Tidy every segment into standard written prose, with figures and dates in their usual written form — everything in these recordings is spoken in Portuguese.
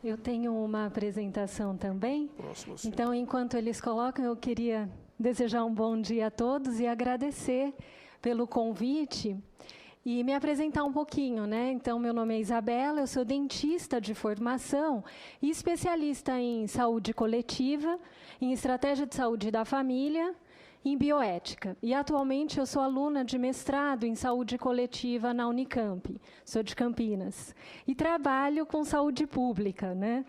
Eu tenho uma apresentação também. Próximo, sim. Então, enquanto eles colocam, eu queria desejar um bom dia a todos e agradecer pelo convite e me apresentar um pouquinho, né? Então, meu nome é Isabela, eu sou dentista de formação e especialista em saúde coletiva, em estratégia de saúde da família, em bioética. E, atualmente, eu sou aluna de mestrado em saúde coletiva na Unicamp. Sou de Campinas. E trabalho com saúde pública, né?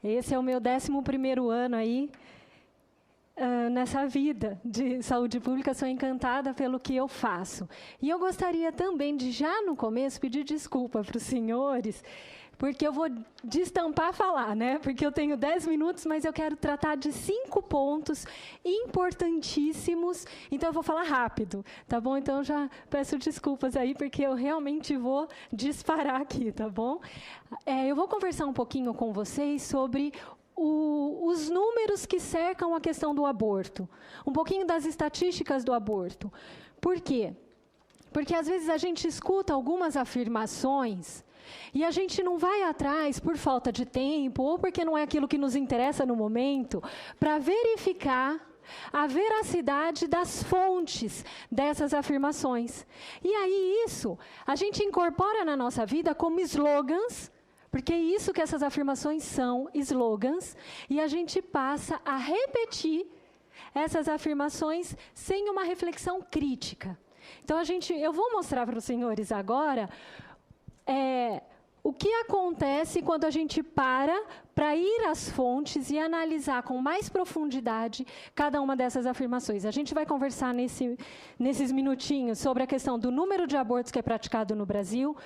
Esse é o meu 11º ano aí, nessa vida de saúde pública. Sou encantada pelo que eu faço. E eu gostaria também de, já no começo, pedir desculpa para os senhores, porque eu vou destampar falar, né? Porque eu tenho 10 minutos, mas eu quero tratar de 5 pontos importantíssimos. Então, eu vou falar rápido, tá bom? Então, eu já peço desculpas aí, porque eu realmente vou disparar aqui, tá bom? Eu vou conversar um pouquinho com vocês sobre os números que cercam a questão do aborto. Um pouquinho das estatísticas do aborto. Por quê? Porque, às vezes, a gente escuta algumas afirmações e a gente não vai atrás por falta de tempo ou porque não é aquilo que nos interessa no momento para verificar a veracidade das fontes dessas afirmações. E aí isso a gente incorpora na nossa vida como slogans, porque é isso que essas afirmações são, slogans, e a gente passa a repetir essas afirmações sem uma reflexão crítica. Então, eu vou mostrar para os senhores agora o que acontece quando a gente para ir às fontes e analisar com mais profundidade cada uma dessas afirmações. A gente vai conversar nesses minutinhos sobre a questão do número de abortos que é praticado no Brasil.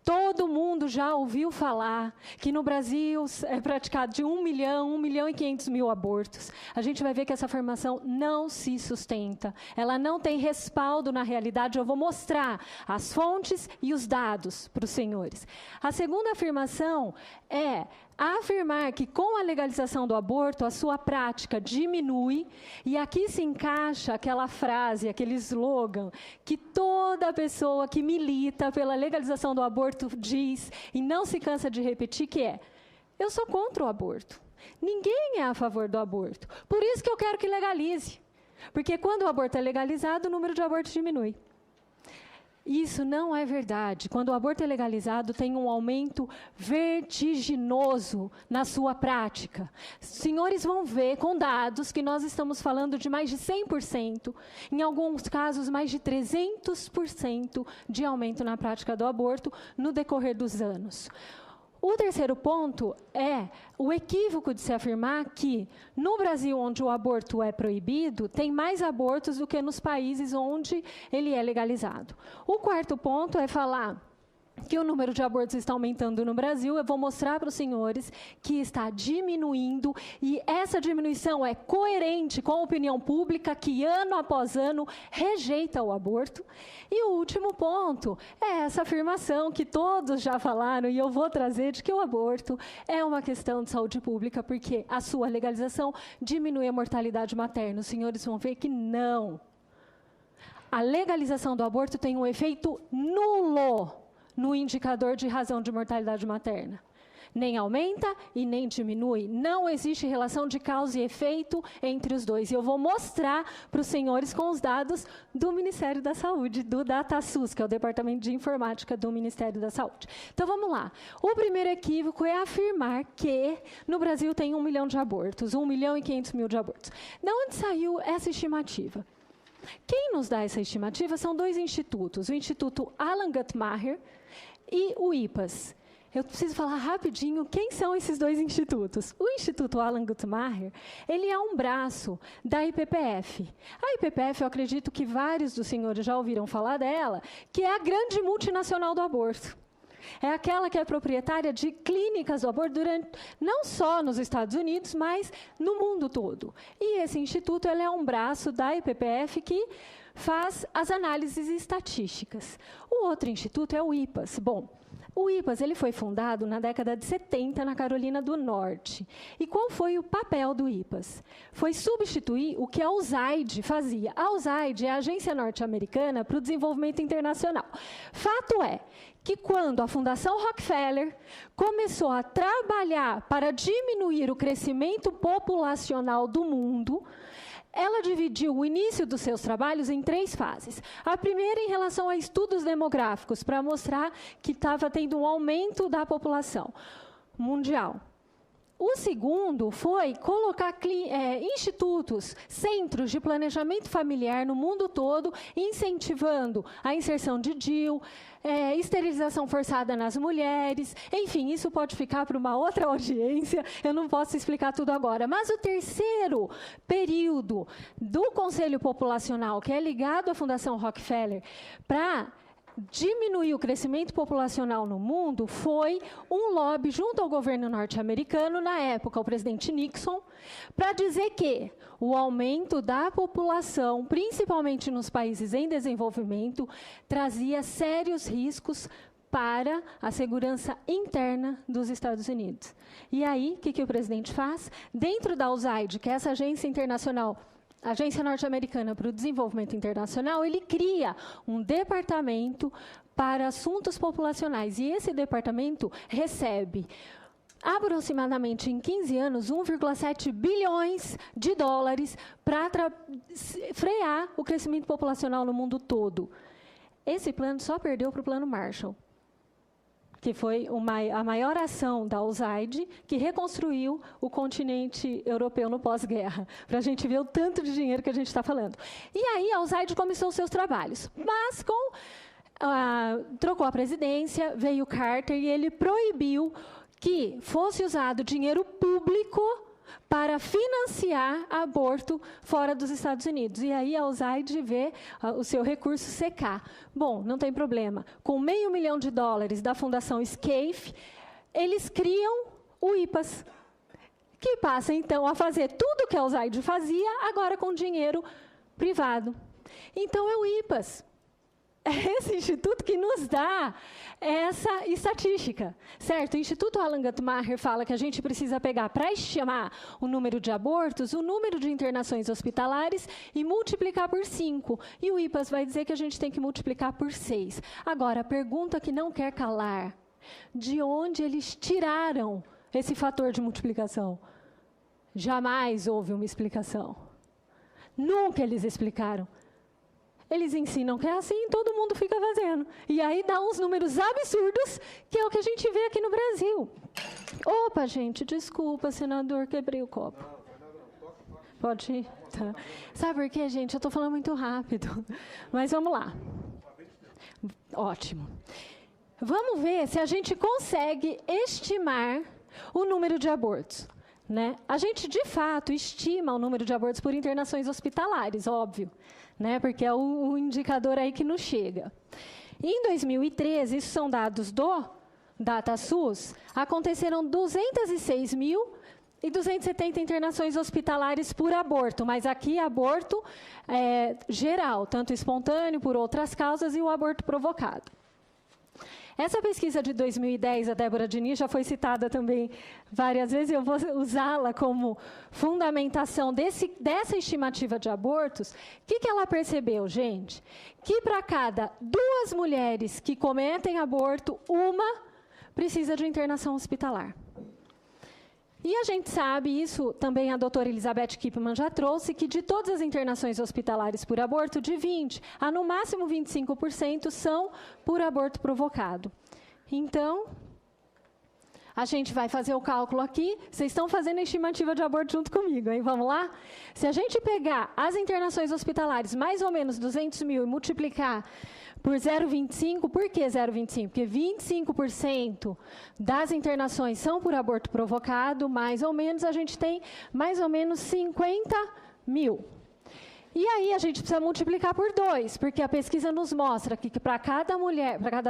Todo mundo já ouviu falar que no Brasil é praticado de 1 milhão e 500 mil abortos. A gente vai ver que essa afirmação não se sustenta. Ela não tem respaldo na realidade. Eu vou mostrar as fontes e os dados para os senhores. A segunda afirmação é afirmar que, com a legalização do aborto, a sua prática diminui, e aqui se encaixa aquela frase, aquele slogan, que toda pessoa que milita pela legalização do aborto diz, e não se cansa de repetir, que é: eu sou contra o aborto. Ninguém é a favor do aborto. Por isso que eu quero que legalize. Porque quando o aborto é legalizado, o número de abortos diminui. Isso não é verdade. Quando o aborto é legalizado, tem um aumento vertiginoso na sua prática. Senhores vão ver com dados que nós estamos falando de mais de 100%, em alguns casos mais de 300% de aumento na prática do aborto no decorrer dos anos. O terceiro ponto é o equívoco de se afirmar que, no Brasil, onde o aborto é proibido, tem mais abortos do que nos países onde ele é legalizado. O quarto ponto é falar que o número de abortos está aumentando no Brasil. Eu vou mostrar para os senhores que está diminuindo, e essa diminuição é coerente com a opinião pública, que ano após ano rejeita o aborto. E o último ponto é essa afirmação que todos já falaram, e eu vou trazer, de que o aborto é uma questão de saúde pública, porque a sua legalização diminui a mortalidade materna. Os senhores vão ver que não. A legalização do aborto tem um efeito nulo no indicador de razão de mortalidade materna. Nem aumenta e nem diminui. Não existe relação de causa e efeito entre os dois. E eu vou mostrar para os senhores com os dados do Ministério da Saúde, do DataSUS, que é o Departamento de Informática do Ministério da Saúde. Então, vamos lá. O primeiro equívoco é afirmar que no Brasil tem 1 milhão de abortos, 1 milhão e 500 mil de abortos. De onde saiu essa estimativa? Quem nos dá essa estimativa são 2 institutos, o Instituto Alan Guttmacher e o IPAS. Eu preciso falar rapidinho quem são esses 2 institutos. O Instituto Alan Guttmacher, ele é um braço da IPPF. A IPPF, eu acredito que vários dos senhores já ouviram falar dela, que é a grande multinacional do aborto. É aquela que é proprietária de clínicas do aborto não só nos Estados Unidos, mas no mundo todo. E esse instituto, ele é um braço da IPPF que faz as análises estatísticas. O outro instituto é o IPAS. Bom, O IPAS ele foi fundado na década de 70 na Carolina do Norte. E qual foi o papel do IPAS? Foi substituir o que a USAID fazia. A USAID é a Agência Norte-Americana para o Desenvolvimento Internacional. Fato é que quando a Fundação Rockefeller começou a trabalhar para diminuir o crescimento populacional do mundo, ela dividiu o início dos seus trabalhos em 3 fases. A primeira em relação a estudos demográficos, para mostrar que estava tendo um aumento da população mundial. O segundo foi colocar institutos, centros de planejamento familiar no mundo todo, incentivando a inserção de DIU, esterilização forçada nas mulheres. Enfim, isso pode ficar para uma outra audiência, eu não posso explicar tudo agora. Mas o terceiro período do Conselho Populacional, que é ligado à Fundação Rockefeller, para diminuir o crescimento populacional no mundo, foi um lobby junto ao governo norte-americano, na época o presidente Nixon, para dizer que o aumento da população, principalmente nos países em desenvolvimento, trazia sérios riscos para a segurança interna dos Estados Unidos. E aí, o que o presidente faz? Dentro da USAID, que é essa agência internacional, Agência Norte-Americana para o Desenvolvimento Internacional, ele cria um departamento para assuntos populacionais. E esse departamento recebe, aproximadamente em 15 anos, 1,7 bilhões de dólares para frear o crescimento populacional no mundo todo. Esse plano só perdeu para o Plano Marshall, que foi a maior ação da USAID, que reconstruiu o continente europeu no pós-guerra, para a gente ver o tanto de dinheiro que a gente está falando. E aí a USAID começou os seus trabalhos, mas trocou a presidência, veio Carter e ele proibiu que fosse usado dinheiro público para financiar aborto fora dos Estados Unidos. E aí a USAID vê o seu recurso secar. Bom, não tem problema. Com $500 mil da Fundação SCAFE, eles criam o IPAS, que passa, então, a fazer tudo o que a USAID fazia, agora com dinheiro privado. Então, é o IPAS. É esse instituto que nos dá essa estatística, certo? O Instituto Alan Guttmacher fala que a gente precisa pegar, para estimar o número de abortos, o número de internações hospitalares e multiplicar por 5. E o IPAS vai dizer que a gente tem que multiplicar por 6. Agora, a pergunta que não quer calar, de onde eles tiraram esse fator de multiplicação? Jamais houve uma explicação. Nunca eles explicaram. Eles ensinam que é assim, todo mundo fica fazendo. E aí dá uns números absurdos, que é o que a gente vê aqui no Brasil. Opa, gente, desculpa, senador, quebrei o copo. Pode ir? Tá. Sabe por quê, gente? Eu estou falando muito rápido. Mas vamos lá. Ótimo. Vamos ver se a gente consegue estimar o número de abortos. Né? A gente, de fato, estima o número de abortos por internações hospitalares, óbvio, né? Porque é o indicador aí que nos chega. Em 2013, isso são dados do DataSUS, aconteceram 206.270 internações hospitalares por aborto, mas aqui aborto geral, tanto espontâneo, por outras causas, e o aborto provocado. Essa pesquisa de 2010, a Débora Diniz, já foi citada também várias vezes, eu vou usá-la como fundamentação dessa estimativa de abortos. O que ela percebeu, gente? Que para cada 2 mulheres que cometem aborto, uma precisa de internação hospitalar. E a gente sabe, isso também a doutora Elizabeth Kipman já trouxe, que de todas as internações hospitalares por aborto, de 20% a no máximo 25% são por aborto provocado. Então, a gente vai fazer o cálculo aqui. Vocês estão fazendo a estimativa de aborto junto comigo, hein? Vamos lá? Se a gente pegar as internações hospitalares, mais ou menos 200 mil, e multiplicar por 0,25, por que 0,25? Porque 25% das internações são por aborto provocado, mais ou menos, a gente tem mais ou menos 50 mil. E aí a gente precisa multiplicar por 2, porque a pesquisa nos mostra que para cada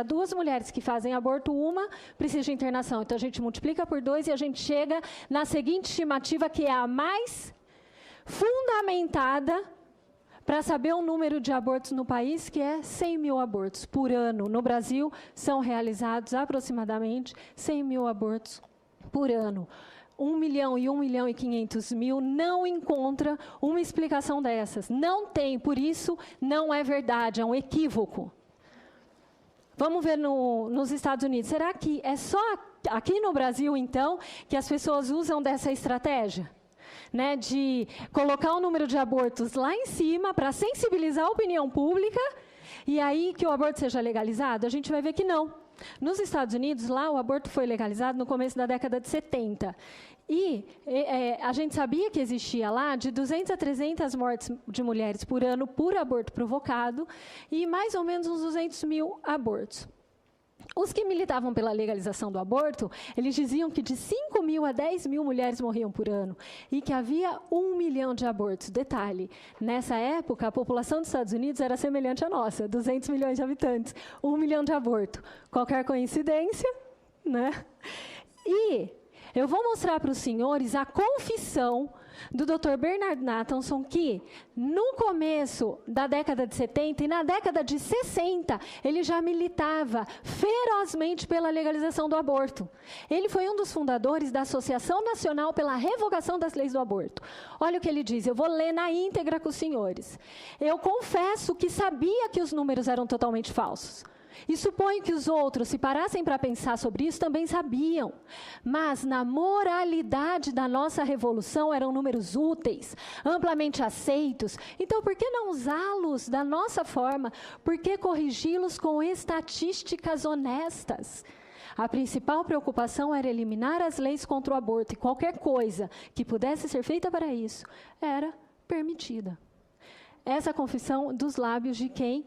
2 mulheres que fazem aborto, uma precisa de internação. Então a gente multiplica por 2 e a gente chega na seguinte estimativa, que é a mais fundamentada para saber o número de abortos no país, que é 100 mil abortos por ano. No Brasil, são realizados aproximadamente 100 mil abortos por ano. 1 milhão e 1 milhão e 500 mil não encontra uma explicação dessas. Não tem, por isso não é verdade, é um equívoco. Vamos ver nos Estados Unidos. Será que é só aqui no Brasil, então, que as pessoas usam dessa estratégia? Né, de colocar o número de abortos lá em cima para sensibilizar a opinião pública e aí que o aborto seja legalizado? A gente vai ver que não. Nos Estados Unidos, lá o aborto foi legalizado no começo da década de 70. E a gente sabia que existia lá de 200 a 300 mortes de mulheres por ano por aborto provocado e mais ou menos uns 200 mil abortos. Os que militavam pela legalização do aborto, eles diziam que de 5 mil a 10 mil mulheres morriam por ano e que havia 1 milhão de abortos. Detalhe, nessa época, a população dos Estados Unidos era semelhante à nossa, 200 milhões de habitantes, 1 milhão de abortos. Qualquer coincidência, né? E eu vou mostrar para os senhores a confissão do Dr. Bernard Nathanson, que no começo da década de 70 e na década de 60, ele já militava ferozmente pela legalização do aborto. Ele foi um dos fundadores da Associação Nacional pela Revogação das Leis do Aborto. Olha o que ele diz, eu vou ler na íntegra com os senhores. Eu confesso que sabia que os números eram totalmente falsos. E suponho que os outros, se parassem para pensar sobre isso, também sabiam. Mas, na moralidade da nossa revolução, eram números úteis, amplamente aceitos. Então, por que não usá-los da nossa forma? Por que corrigi-los com estatísticas honestas? A principal preocupação era eliminar as leis contra o aborto, e qualquer coisa que pudesse ser feita para isso era permitida. Essa confissão dos lábios de quem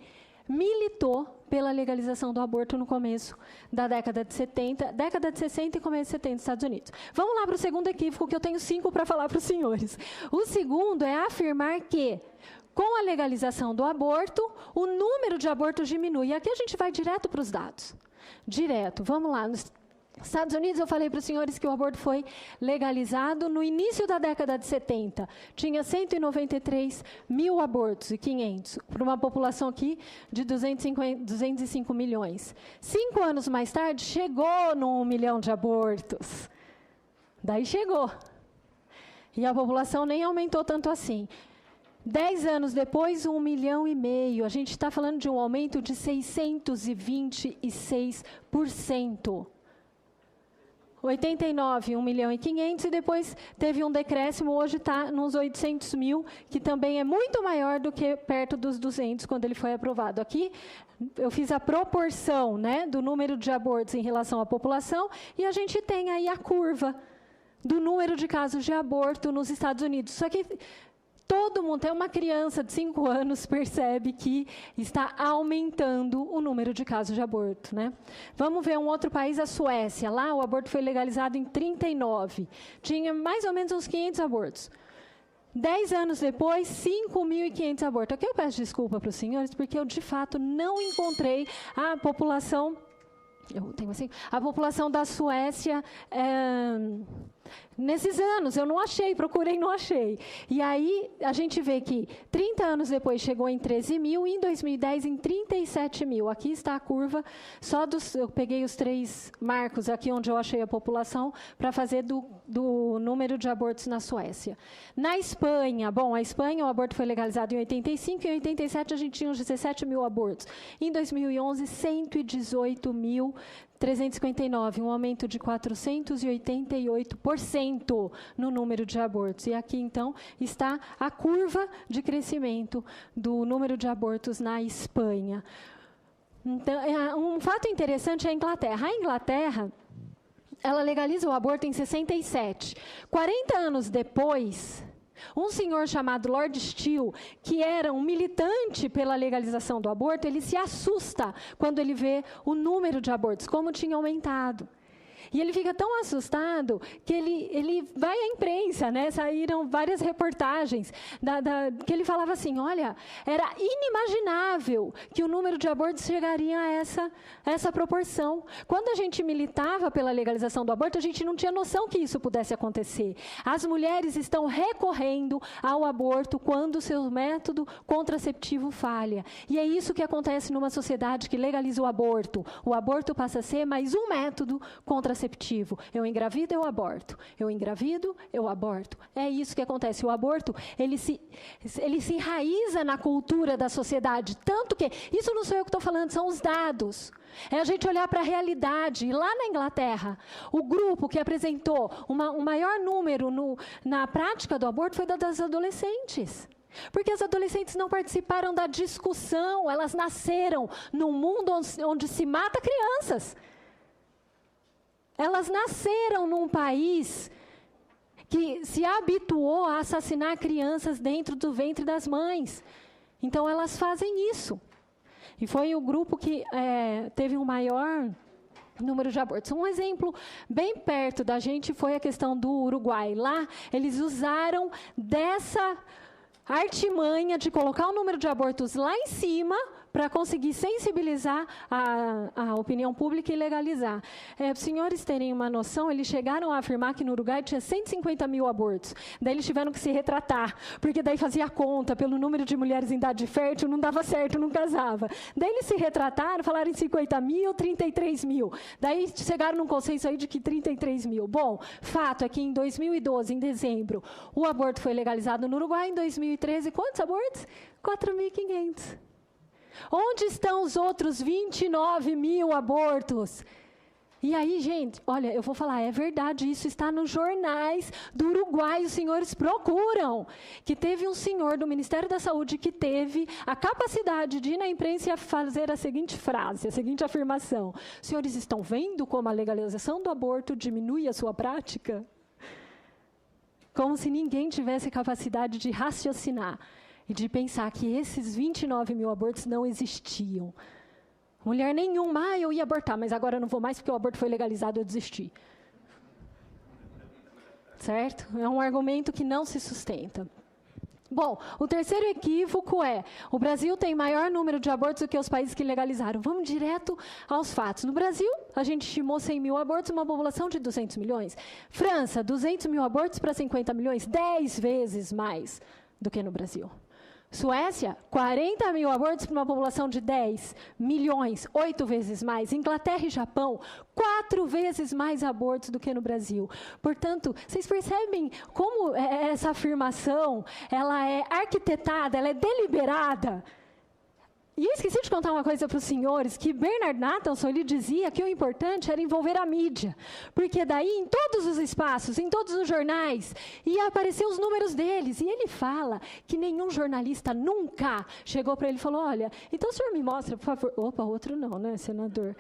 militou pela legalização do aborto no começo da década de 70, década de 60 e começo de 70 nos Estados Unidos. Vamos lá para o segundo equívoco, que eu tenho 5 para falar para os senhores. O segundo é afirmar que, com a legalização do aborto, o número de abortos diminui. E aqui a gente vai direto para os dados. Direto, vamos lá. Nos Estados Unidos, eu falei para os senhores que o aborto foi legalizado no início da década de 70. Tinha 193 mil abortos e 500, para uma população aqui de 205 milhões. 5 anos mais tarde, chegou no 1 milhão de abortos. Daí chegou. E a população nem aumentou tanto assim. 10 anos depois, 1,5 milhão. A gente está falando de um aumento de 626%. 89, 1 milhão e 500, e depois teve um decréscimo, hoje está nos 800 mil, que também é muito maior do que perto dos 200, quando ele foi aprovado. Aqui, eu fiz a proporção, né, do número de abortos em relação à população, e a gente tem aí a curva do número de casos de aborto nos Estados Unidos. Só que todo mundo, até uma criança de 5 anos, percebe que está aumentando o número de casos de aborto, né? Vamos ver um outro país, a Suécia. Lá, o aborto foi legalizado em 39. Tinha mais ou menos uns 500 abortos. 10 anos depois, 5.500 abortos. Aqui eu peço desculpa para os senhores, porque eu, de fato, não encontrei a população... a população da Suécia... nesses anos, eu não achei, procurei e não achei. E aí, a gente vê que 30 anos depois chegou em 13 mil e em 2010 em 37 mil. Aqui está a curva, eu peguei os 3 marcos aqui onde eu achei a população para fazer do número de abortos na Suécia. Na Espanha, a Espanha, o aborto foi legalizado em 85 e em 87 a gente tinha uns 17 mil abortos. Em 2011, 118.359, um aumento de 488% no número de abortos. E aqui, então, está a curva de crescimento do número de abortos na Espanha. Então, um fato interessante é a Inglaterra. A Inglaterra, ela legaliza o aborto em 67. 40 anos depois... um senhor chamado Lord Steele, que era um militante pela legalização do aborto, ele se assusta quando ele vê o número de abortos, como tinha aumentado. E ele fica tão assustado que ele vai à imprensa, né? Saíram várias reportagens que ele falava assim, olha, era inimaginável que o número de abortos chegaria a essa proporção. Quando a gente militava pela legalização do aborto, a gente não tinha noção que isso pudesse acontecer. As mulheres estão recorrendo ao aborto quando o seu método contraceptivo falha. E é isso que acontece numa sociedade que legaliza o aborto. O aborto passa a ser mais um método contraceptivo. Eu engravido, eu aborto. Eu engravido, eu aborto. É isso que acontece. O aborto, ele se enraiza na cultura da sociedade. Tanto que, isso não sou eu que estou falando, são os dados. É a gente olhar para a realidade. E lá na Inglaterra, o grupo que apresentou o maior número na prática do aborto foi das adolescentes. Porque as adolescentes não participaram da discussão, elas nasceram num mundo onde se mata crianças. Elas nasceram num país que se habituou a assassinar crianças dentro do ventre das mães. Então, elas fazem isso. E foi o grupo que teve o maior número de abortos. Um exemplo bem perto da gente foi a questão do Uruguai. Lá, eles usaram dessa artimanha de colocar o número de abortos lá em cima para conseguir sensibilizar a opinião pública e legalizar. Para os senhores terem uma noção, eles chegaram a afirmar que no Uruguai tinha 150 mil abortos. Daí eles tiveram que se retratar, porque daí fazia conta pelo número de mulheres em idade fértil, não dava certo, não casava. Daí eles se retrataram, falaram em 50 mil, 33 mil. Daí chegaram num consenso aí de que 33 mil. Bom, fato é que em 2012, em dezembro, o aborto foi legalizado no Uruguai. Em 2013, quantos abortos? 4.500. Onde estão os outros 29 mil abortos? E aí, gente, olha, eu vou falar, é verdade, isso está nos jornais do Uruguai, os senhores procuram. Que teve um senhor do Ministério da Saúde que teve a capacidade de ir na imprensa e fazer a seguinte frase, a seguinte afirmação. Os senhores estão vendo como a legalização do aborto diminui a sua prática? Como se ninguém tivesse capacidade de raciocinar e de pensar que esses 29 mil abortos não existiam. Mulher nenhuma, eu ia abortar, mas agora eu não vou mais porque o aborto foi legalizado, eu desisti. Certo? É um argumento que não se sustenta. Bom, o terceiro equívoco é, o Brasil tem maior número de abortos do que os países que legalizaram. Vamos direto aos fatos. No Brasil, a gente estimou 100 mil abortos, uma população de 200 milhões. França, 200 mil abortos para 50 milhões, 10 vezes mais do que no Brasil. Suécia, 40 mil abortos para uma população de 10 milhões, 8 vezes mais. Inglaterra e Japão, 4 vezes mais abortos do que no Brasil. Portanto, vocês percebem como essa afirmação, ela é arquitetada, ela é deliberada? E eu esqueci de contar uma coisa para os senhores, que Bernard Nathanson, ele dizia que o importante era envolver a mídia. Porque daí, em todos os espaços, em todos os jornais, ia aparecer os números deles. E ele fala que nenhum jornalista nunca chegou para ele e falou, olha, então o senhor me mostra, por favor... Opa, outro não, né, senador?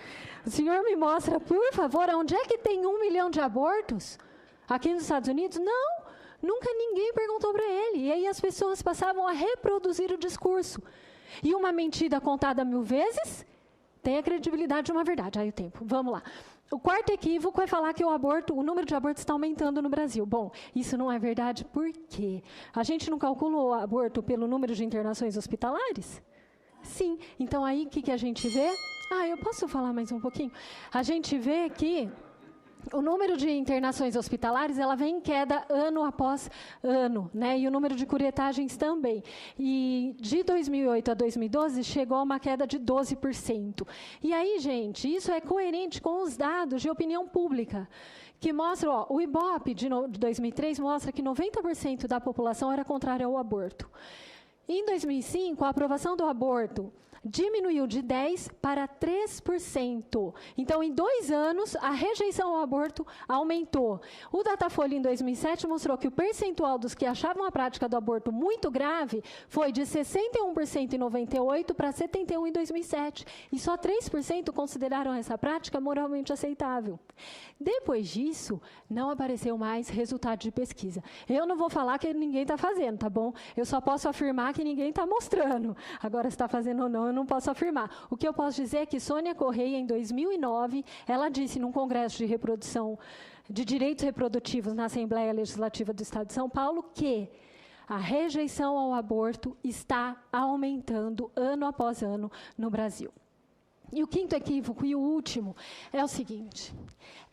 O senhor me mostra, por favor, onde é que tem 1 milhão de abortos? Aqui nos Estados Unidos? Não, nunca ninguém perguntou para ele. E aí as pessoas passavam a reproduzir o discurso. E uma mentira contada 1000 vezes tem a credibilidade de uma verdade. Aí o tempo. Vamos lá. O quarto equívoco é falar que o número de abortos está aumentando no Brasil. Bom, isso não é verdade. Por quê? A gente não calculou o aborto pelo número de internações hospitalares? Sim. Então, aí, o que a gente vê? Eu posso falar mais um pouquinho? A gente vê que o número de internações hospitalares, ela vem em queda ano após ano, né? E o número de curetagens também. E de 2008 a 2012, chegou a uma queda de 12%. E aí, gente, isso é coerente com os dados de opinião pública, que mostram, o Ibope de 2003 mostra que 90% da população era contrária ao aborto. Em 2005, a aprovação do aborto diminuiu de 10% para 3%. Então, em 2 anos, a rejeição ao aborto aumentou. O Datafolha, em 2007, mostrou que o percentual dos que achavam a prática do aborto muito grave foi de 61% em 98% para 71% em 2007. E só 3% consideraram essa prática moralmente aceitável. Depois disso, não apareceu mais resultado de pesquisa. Eu não vou falar que ninguém está fazendo, tá bom? Eu só posso afirmar que ninguém está mostrando. Agora, se está fazendo ou não, eu eu não posso afirmar. O que eu posso dizer é que Sônia Correia, em 2009, ela disse num congresso de reprodução de direitos reprodutivos na Assembleia Legislativa do Estado de São Paulo que a rejeição ao aborto está aumentando ano após ano no Brasil. E o quinto equívoco, e o último, é o seguinte: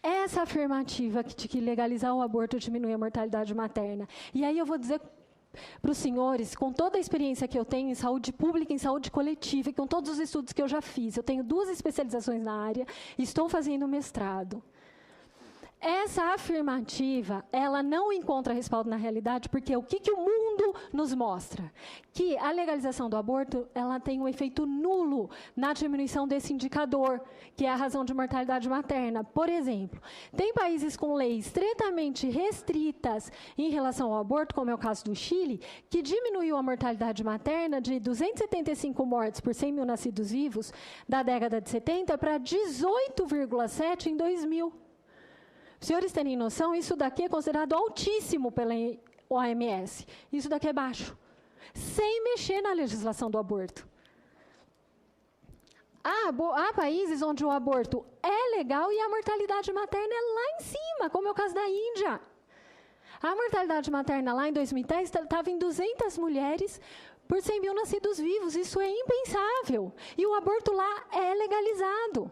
essa afirmativa de que legalizar o aborto diminui a mortalidade materna. E aí eu vou dizer para os senhores, com toda a experiência que eu tenho em saúde pública, em saúde coletiva, e com todos os estudos que eu já fiz, eu tenho 2 especializações na área, estou fazendo mestrado. Essa afirmativa, ela não encontra respaldo na realidade, porque o que o mundo nos mostra? Que a legalização do aborto, ela tem um efeito nulo na diminuição desse indicador, que é a razão de mortalidade materna. Por exemplo, tem países com leis estritamente restritas em relação ao aborto, como é o caso do Chile, que diminuiu a mortalidade materna de 275 mortes por 100 mil nascidos vivos da década de 70 para 18,7 em 2000. Os senhores terem noção, isso daqui é considerado altíssimo pela OMS. Isso daqui é baixo. Sem mexer na legislação do aborto. Há países onde o aborto é legal e a mortalidade materna é lá em cima, como é o caso da Índia. A mortalidade materna lá em 2010 estava em 200 mulheres por 100 mil nascidos vivos. Isso é impensável. E o aborto lá é legalizado.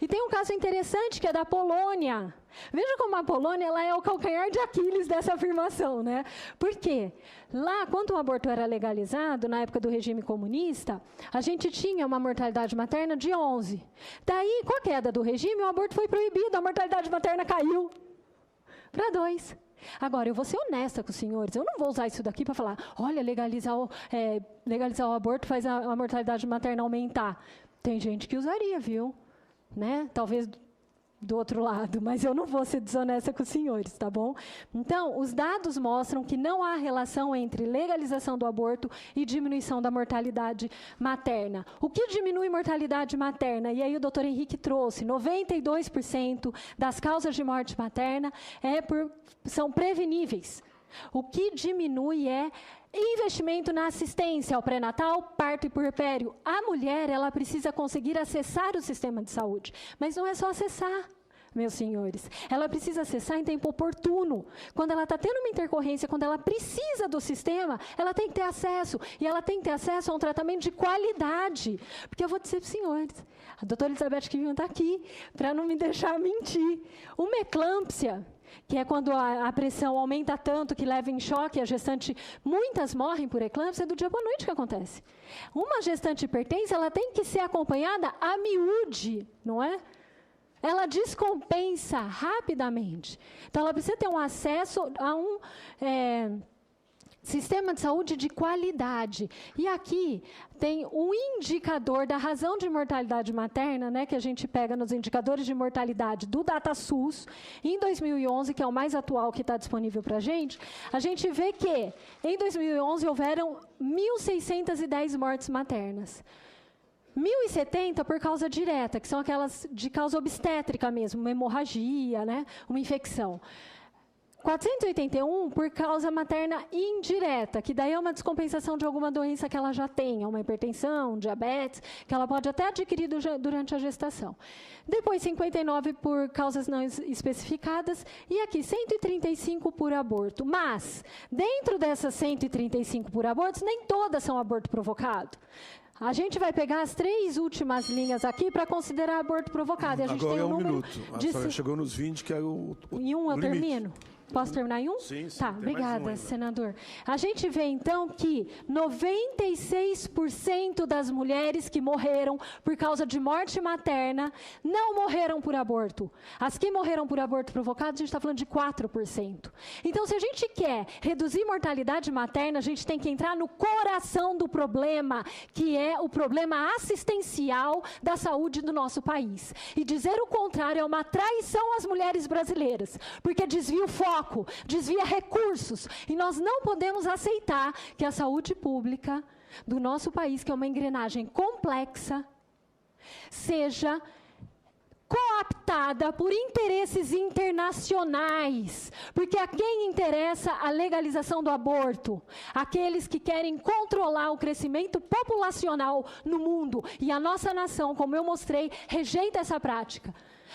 E tem um caso interessante que é da Polônia. Veja como a Polônia ela é o calcanhar de Aquiles dessa afirmação, né? Por quê? Lá, quando o aborto era legalizado, na época do regime comunista, a gente tinha uma mortalidade materna de 11. Daí, com a queda do regime, o aborto foi proibido, a mortalidade materna caiu para 2. Agora, eu vou ser honesta com os senhores, eu não vou usar isso daqui para falar, olha, legalizar o aborto faz a mortalidade materna aumentar. Tem gente que usaria, viu? Né? Talvez do outro lado, mas eu não vou ser desonesta com os senhores, tá bom? Então, os dados mostram que não há relação entre legalização do aborto e diminuição da mortalidade materna. O que diminui mortalidade materna? E aí o doutor Henrique trouxe, 92% das causas de morte materna são preveníveis. O que diminui é investimento na assistência ao pré-natal, parto e puerpério. A mulher, ela precisa conseguir acessar o sistema de saúde. Mas não é só acessar, meus senhores. Ela precisa acessar em tempo oportuno. Quando ela está tendo uma intercorrência, quando ela precisa do sistema, ela tem que ter acesso. E ela tem que ter acesso a um tratamento de qualidade. Porque eu vou dizer para os senhores, a doutora Elizabeth Kivian está aqui, para não me deixar mentir. Uma eclâmpsia, que é quando a pressão aumenta tanto que leva em choque a gestante, muitas morrem por eclâmpsia, é do dia para a noite que acontece. Uma gestante hipertensa, ela tem que ser acompanhada a miúde, não é? Ela descompensa rapidamente. Então, ela precisa ter um acesso a um sistema de saúde de qualidade. E aqui tem um indicador da razão de mortalidade materna, né, que a gente pega nos indicadores de mortalidade do DataSUS, em 2011, que é o mais atual que está disponível para a gente vê que, em 2011, houveram 1.610 mortes maternas. 1.070 por causa direta, que são aquelas de causa obstétrica mesmo, uma hemorragia, né, uma infecção. 481 por causa materna indireta, que daí é uma descompensação de alguma doença que ela já tenha, uma hipertensão, diabetes, que ela pode até adquirir durante a gestação. Depois, 59 por causas não especificadas, e aqui, 135 por aborto. Mas, dentro dessas 135 por abortos, nem todas são aborto provocado. A gente vai pegar as 3 últimas linhas aqui para considerar aborto provocado. E a gente agora tem um número minuto. A senhora chegou nos 20, que é o Em um eu limite. termino? Posso terminar em um? Sim, sim. Tá, obrigada, senador. A gente vê, então, que 96% das mulheres que morreram por causa de morte materna não morreram por aborto. As que morreram por aborto provocado, a gente está falando de 4%. Então, se a gente quer reduzir mortalidade materna, a gente tem que entrar no coração do problema, que é o problema assistencial da saúde do nosso país. E dizer o contrário é uma traição às mulheres brasileiras, porque desvia o foco, desvia recursos, e nós não podemos aceitar que a saúde pública do nosso país, que é uma engrenagem complexa, seja cooptada pautada por interesses internacionais, porque a quem interessa a legalização do aborto? Aqueles que querem controlar o crescimento populacional no mundo, e a nossa nação, como eu mostrei, rejeita essa prática.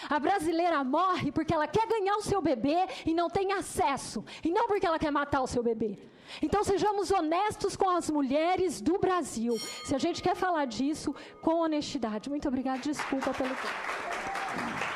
A brasileira morre porque ela quer ganhar o seu bebê e não tem acesso, e não porque ela quer matar o seu bebê. Então sejamos honestos com as mulheres do Brasil, se a gente quer falar disso com honestidade. Muito obrigada, desculpa pelo tempo.